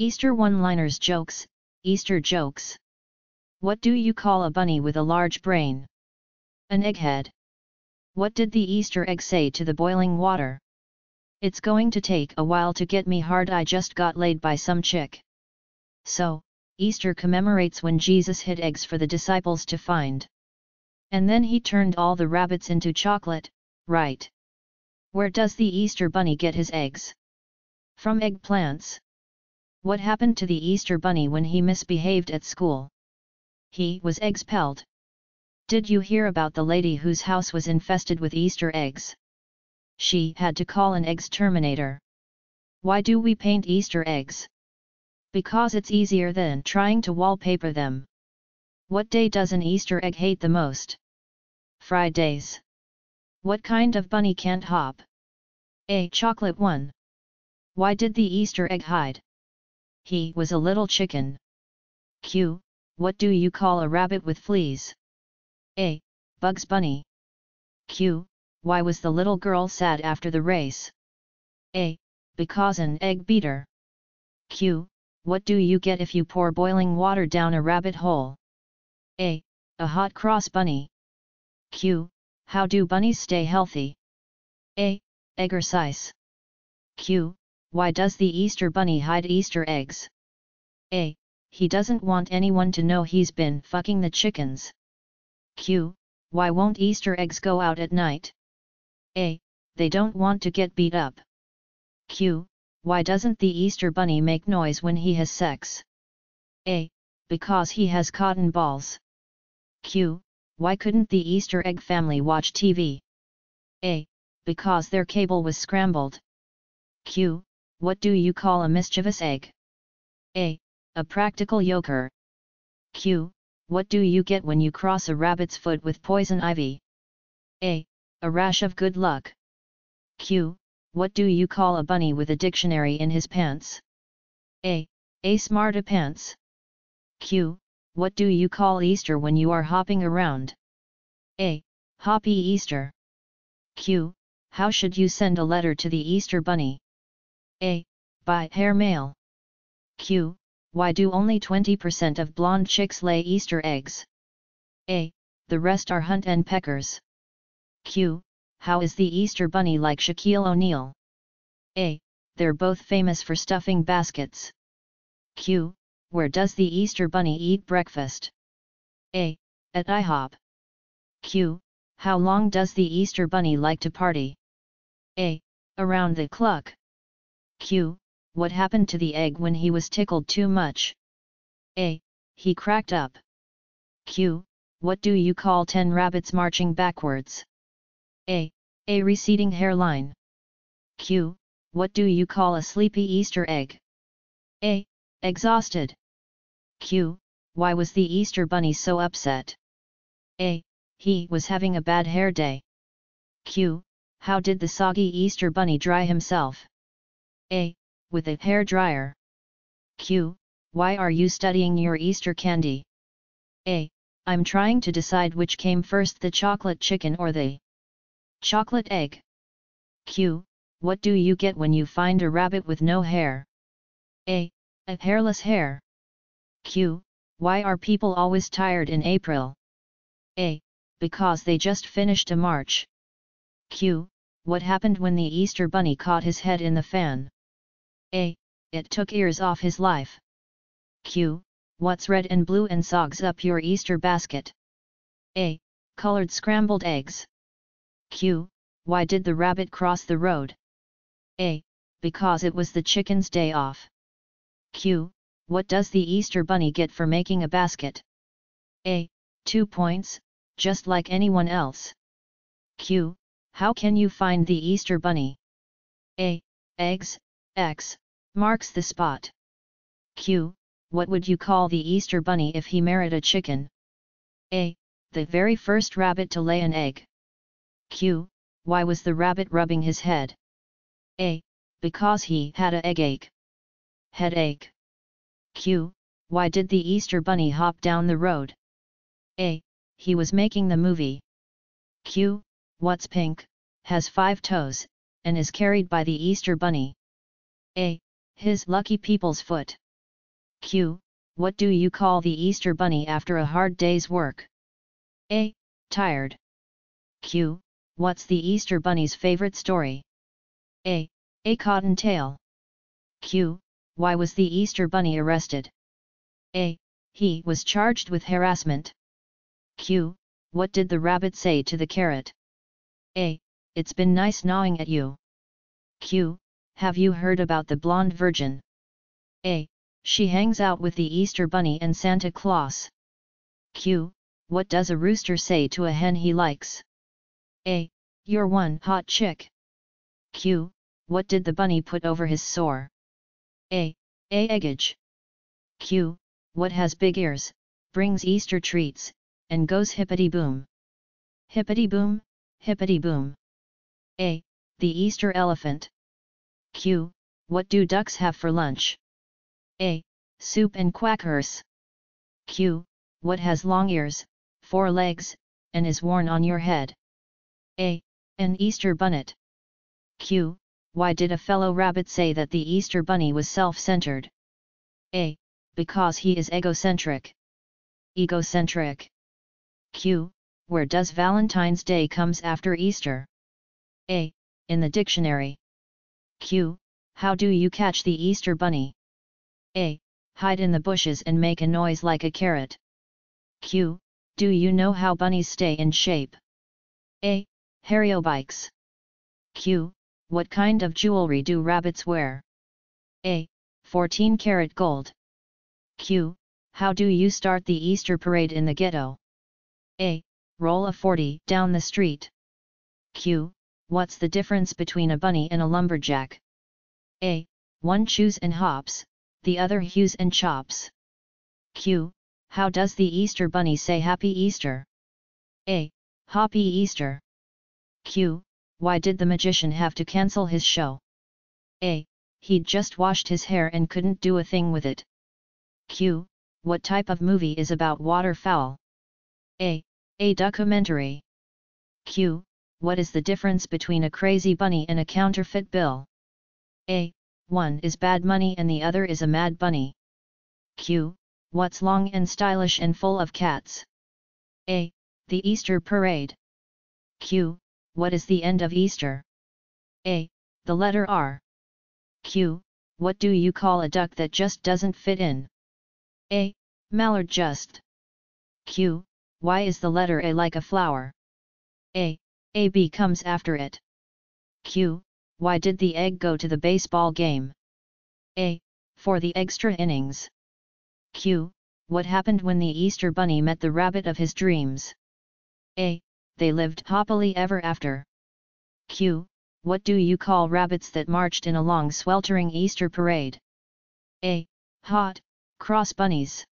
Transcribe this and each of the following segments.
Easter one-liners jokes, Easter jokes. What do you call a bunny with a large brain? An egghead. What did the Easter egg say to the boiling water? It's going to take a while to get me hard, I just got laid by some chick. So, Easter commemorates when Jesus hid eggs for the disciples to find. And then he turned all the rabbits into chocolate, right? Where does the Easter bunny get his eggs? From eggplants. What happened to the Easter bunny when he misbehaved at school? He was expelled. Did you hear about the lady whose house was infested with Easter eggs? She had to call an exterminator. Why do we paint Easter eggs? Because it's easier than trying to wallpaper them. What day does an Easter egg hate the most? Fridays. What kind of bunny can't hop? A chocolate one. Why did the Easter egg hide? He was a little chicken. Q. What do you call a rabbit with fleas? A. Bugs Bunny. Q. Why was the little girl sad after the race? A. Because an egg beater. Q. What do you get if you pour boiling water down a rabbit hole? A. A hot cross bunny. Q. How do bunnies stay healthy? A. Exercise. Q. Why does the Easter bunny hide Easter eggs? A. He doesn't want anyone to know he's been fucking the chickens. Q. Why won't Easter eggs go out at night? A. They don't want to get beat up. Q. Why doesn't the Easter bunny make noise when he has sex? A. Because he has cotton balls. Q. Why couldn't the Easter egg family watch TV? A. Because their cable was scrambled. Q. What do you call a mischievous egg? A. A practical yoker. Q. What do you get when you cross a rabbit's foot with poison ivy? A. A rash of good luck. Q. What do you call a bunny with a dictionary in his pants? A. Smarty pants. Q. What do you call Easter when you are hopping around? A. Hoppy Easter. Q. How should you send a letter to the Easter bunny? A. By hair mail. Q. Why do only 20% of blonde chicks lay Easter eggs? A. The rest are hunt and peckers. Q. How is the Easter bunny like Shaquille O'Neal? A. They're both famous for stuffing baskets. Q. Where does the Easter bunny eat breakfast? A. At IHOP. Q. How long does the Easter bunny like to party? A. Around the clock. Q. What happened to the egg when he was tickled too much? A. He cracked up. Q. What do you call 10 rabbits marching backwards? A. A receding hairline. Q. What do you call a sleepy Easter egg? A. Exhausted. Q. Why was the Easter bunny so upset? A. He was having a bad hair day. Q. How did the soggy Easter bunny dry himself? A. With a hair dryer. Q. Why are you studying your Easter candy? A. I'm trying to decide which came first, the chocolate chicken or the chocolate egg. Q. What do you get when you find a rabbit with no hair? A. A hairless hare. Q. Why are people always tired in April? A. Because they just finished a march. Q. What happened when the Easter bunny caught his head in the fan? A. It took years off his life. Q. What's red and blue and sogs up your Easter basket? A. Colored scrambled eggs. Q. Why did the rabbit cross the road? A. Because it was the chicken's day off. Q. What does the Easter bunny get for making a basket? A. 2 points, just like anyone else. Q. How can you find the Easter bunny? A. Eggs, X, marks the spot. Q. What would you call the Easter bunny if he married a chicken? A. The very first rabbit to lay an egg. Q. Why was the rabbit rubbing his head? A. Because he had a eggache. Headache. Q. Why did the Easter bunny hop down the road? A. He was making the movie. Q. What's pink, has 5 toes, and is carried by the Easter bunny? A. His lucky people's foot. Q. What do you call the Easter Bunny after a hard day's work? A. Tired. Q. What's the Easter Bunny's favorite story? A. A Cottontail. Q. Why was the Easter Bunny arrested? A. He was charged with harassment. Q. What did the rabbit say to the carrot? A. It's been nice gnawing at you. Q. Have you heard about the blonde virgin? A. She hangs out with the Easter Bunny and Santa Claus. Q. What does a rooster say to a hen he likes? A. You're one hot chick. Q. What did the bunny put over his sore? A. Eggage. Q. What has big ears, brings Easter treats, and goes hippity boom? Hippity boom, hippity boom. A. The Easter elephant. Q. What do ducks have for lunch? A. Soup and quackers. Q. What has long ears, 4 legs, and is worn on your head? A. An Easter bunnet. Q. Why did a fellow rabbit say that the Easter Bunny was self-centered? A. Because he is egocentric. Egocentric. Q. Where does Valentine's Day comes after Easter? A. In the dictionary. Q. How do you catch the Easter Bunny? A. Hide in the bushes and make a noise like a carrot. Q. Do you know how bunnies stay in shape? A. Hariobikes. Q. What kind of jewelry do rabbits wear? A. 14-karat gold. Q. How do you start the Easter parade in the ghetto? A. Roll a 40 down the street. Q. What's the difference between a bunny and a lumberjack? A. One chews and hops, the other hews and chops. Q. How does the Easter Bunny say Happy Easter? A. Hoppy Easter. Q. Why did the magician have to cancel his show? A. He'd just washed his hair and couldn't do a thing with it. Q. What type of movie is about waterfowl? A. A documentary. Q. What is the difference between a crazy bunny and a counterfeit bill? A. One is bad money and the other is a mad bunny. Q. What's long and stylish and full of cats? A. The Easter parade. Q. What is the end of Easter? A. The letter R. Q. What do you call a duck that just doesn't fit in? A. Mallard just. Q. Why is the letter A like a flower? A. AB comes after it. Q. Why did the egg go to the baseball game? A. For the extra innings. Q. What happened when the Easter Bunny met the rabbit of his dreams? A. They lived happily ever after. Q. What do you call rabbits that marched in a long sweltering Easter parade? A. Hot, cross bunnies.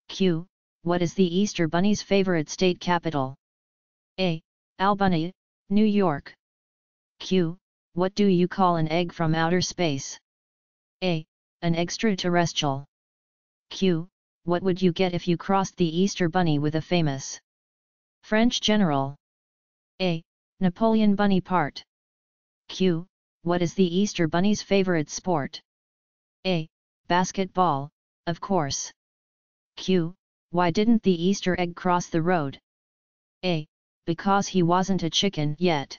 Q. What is the Easter Bunny's favorite state capital? A. Albany, New York. Q. What do you call an egg from outer space? A. An extraterrestrial. Q. What would you get if you crossed the Easter Bunny with a famous French general? A. Napoleon Bonaparte. Q. What is the Easter Bunny's favorite sport? A. Basketball, of course. Q. Why didn't the Easter egg cross the road? A. Because he wasn't a chicken yet.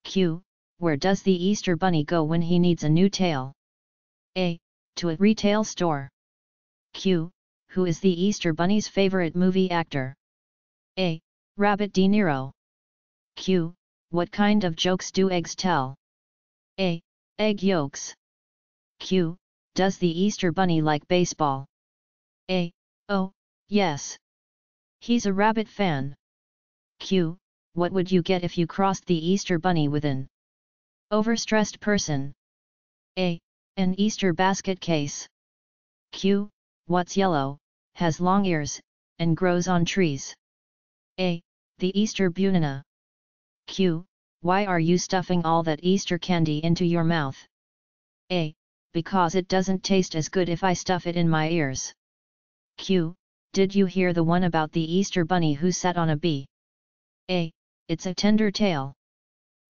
Q. Where does the Easter Bunny go when he needs a new tail? A. To a retail store. Q. Who is the Easter Bunny's favorite movie actor? A. Robert De Niro. Q. What kind of jokes do eggs tell? A. Egg yolks. Q. Does the Easter Bunny like baseball? A. Oh, yes. He's a rabbit fan. Q. What would you get if you crossed the Easter Bunny with an overstressed person? A. An Easter basket case. Q. What's yellow, has long ears, and grows on trees? A. The Easter banana. Q. Why are you stuffing all that Easter candy into your mouth? A. Because it doesn't taste as good if I stuff it in my ears. Q. Did you hear the one about the Easter Bunny who sat on a bee? A. It's a tender tale.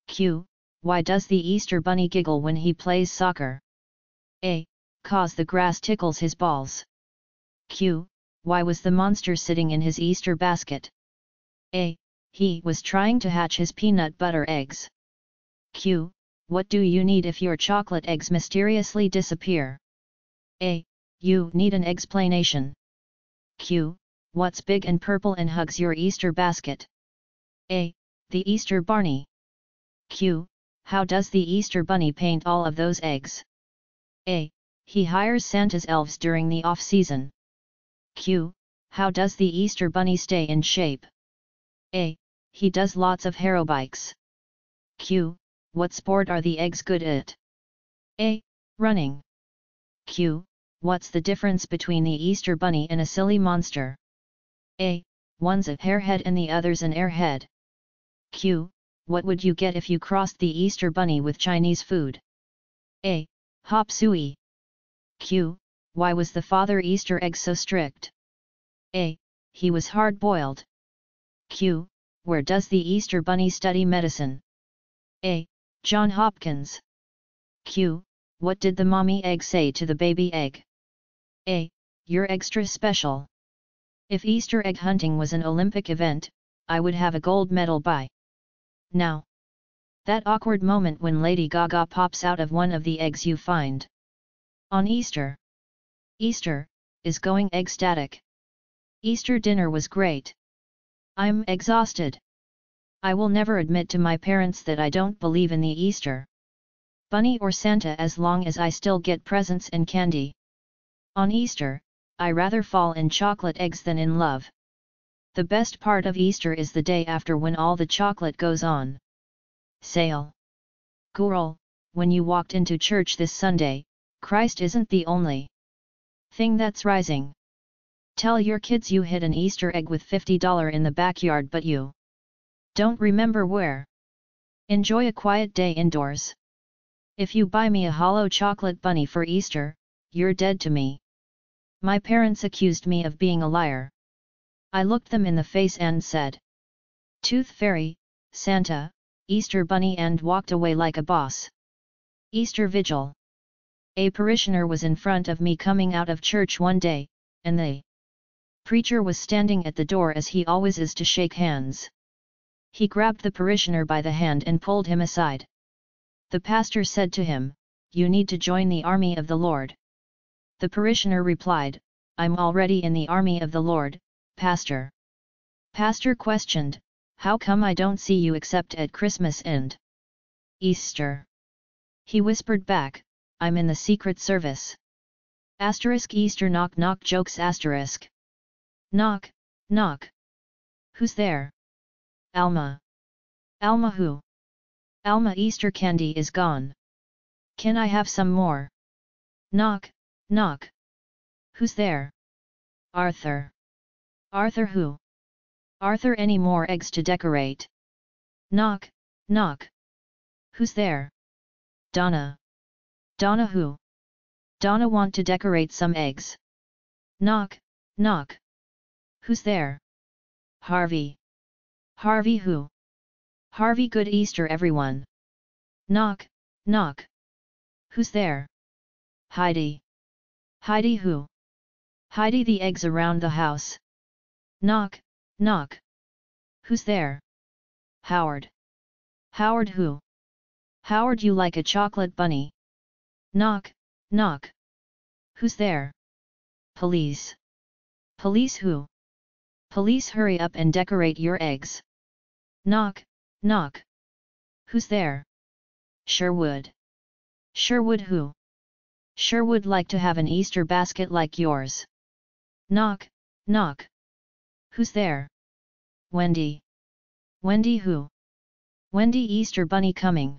Q. Why does the Easter Bunny giggle when he plays soccer? A. cause the grass tickles his balls. Q. Why was the monster sitting in his Easter basket? A. He was trying to hatch his peanut butter eggs. Q. What do you need if your chocolate eggs mysteriously disappear? A. You need an explanation. Q. What's big and purple and hugs your Easter basket? A. The Easter Barney. Q. How does the Easter Bunny paint all of those eggs? A. He hires Santa's elves during the off-season. Q. How does the Easter Bunny stay in shape? A. He does lots of aerobics. Q. What sport are the eggs good at? A. Running. Q. What's the difference between the Easter Bunny and a silly monster? A. One's a hairhead and the other's an airhead. Q. What would you get if you crossed the Easter Bunny with Chinese food? A. Hop suey. Q. Why was the father Easter egg so strict? A. He was hard-boiled. Q. Where does the Easter Bunny study medicine? A. John Hopkins. Q. What did the mommy egg say to the baby egg? A. You're extra special. If Easter egg hunting was an Olympic event, I would have a gold medal by now. That awkward moment when Lady Gaga pops out of one of the eggs you find on Easter. Easter is going ecstatic. Easter dinner was great. I'm exhausted. I will never admit to my parents that I don't believe in the Easter Bunny or Santa as long as I still get presents and candy. On Easter, I rather fall in chocolate eggs than in love. The best part of Easter is the day after when all the chocolate goes on sale. Girl, when you walked into church this Sunday, Christ isn't the only thing that's rising. Tell your kids you hid an Easter egg with $50 in the backyard but you don't remember where. Enjoy a quiet day indoors. If you buy me a hollow chocolate bunny for Easter, you're dead to me. My parents accused me of being a liar. I looked them in the face and said, Tooth Fairy, Santa, Easter Bunny, and walked away like a boss. Easter Vigil. A parishioner was in front of me coming out of church one day, and the preacher was standing at the door as he always is to shake hands. He grabbed the parishioner by the hand and pulled him aside. The pastor said to him, You need to join the army of the Lord. The parishioner replied, I'm already in the army of the Lord, Pastor. Pastor questioned, How come I don't see you except at Christmas and Easter? He whispered back, I'm in the Secret Service. Asterisk Easter knock knock jokes asterisk. Knock, knock. Who's there? Alma. Alma who? Alma Easter candy is gone. Can I have some more? Knock, knock. Who's there? Arthur. Arthur who? Arthur any more eggs to decorate? Knock, knock. Who's there? Donna. Donna who? Donna want to decorate some eggs. Knock, knock. Who's there? Harvey. Harvey who? Harvey good Easter everyone. Knock, knock. Who's there? Heidi. Heidi who? Heidi the eggs around the house. Knock, knock. Who's there? Howard. Howard who? Howard you like a chocolate bunny. Knock, knock. Who's there? Police. Police who? Police hurry up and decorate your eggs. Knock, knock. Who's there? Sherwood. Sherwood who? Sherwood like to have an Easter basket like yours. Knock, knock. Who's there? Wendy. Wendy who? Wendy Easter Bunny coming.